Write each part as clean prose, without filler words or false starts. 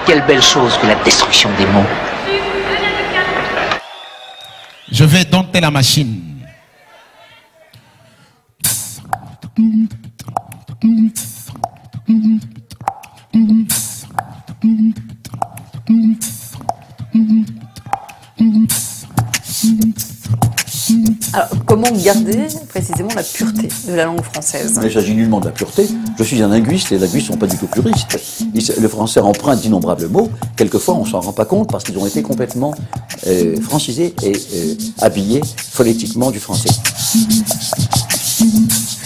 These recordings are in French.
Quelle belle chose que la destruction des mots. Je vais dompter la machine. Alors, comment garder précisément la pureté de la langue française? Il s'agit nullement de la pureté. Je suis un linguiste et les linguistes ne sont pas du tout puristes. Le français emprunte d'innombrables mots. Quelquefois, on ne s'en rend pas compte parce qu'ils ont été complètement francisés et habillés phonétiquement du français.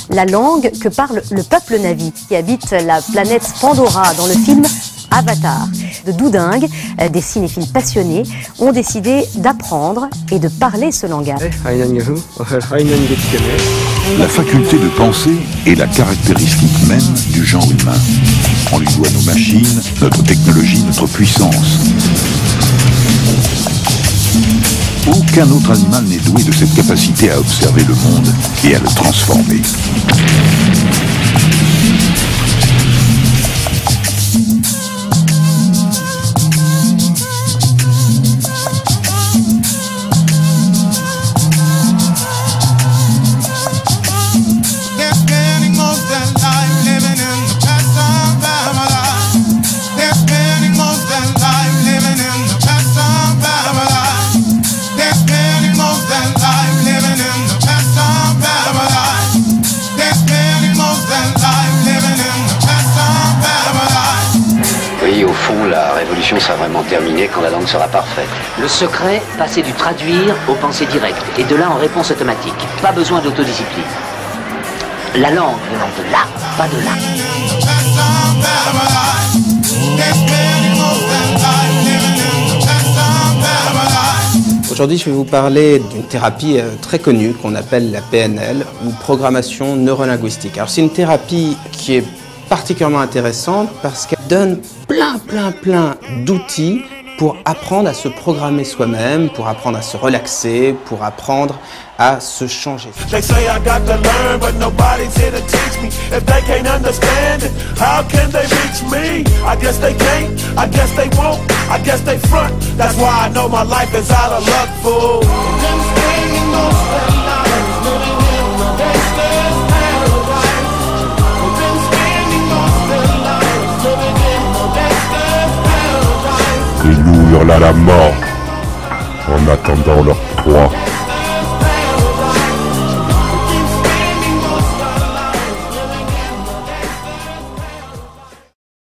La langue que parle le peuple Na'vi qui habite la planète Pandora dans le film Avatar. De doudingues, des cinéphiles passionnés ont décidé d'apprendre et de parler ce langage. La faculté de penser est la caractéristique même du genre humain. On lui doit nos machines, notre technologie, notre puissance. Aucun autre animal n'est doué de cette capacité à observer le monde et à le transformer. La révolution sera vraiment terminée quand la langue sera parfaite. Le secret, passer du traduire au pensée directe, et de là en réponse automatique. Pas besoin d'autodiscipline. La langue venant de là, pas de là. Aujourd'hui, je vais vous parler d'une thérapie très connue qu'on appelle la PNL, ou programmation neurolinguistique. Alors, c'est une thérapie qui est particulièrement intéressante parce qu'elle donne plein d'outils pour apprendre à se programmer soi-même, pour apprendre à se relaxer, pour apprendre à se changer. Ils nous hurlent à la mort en attendant leur proie.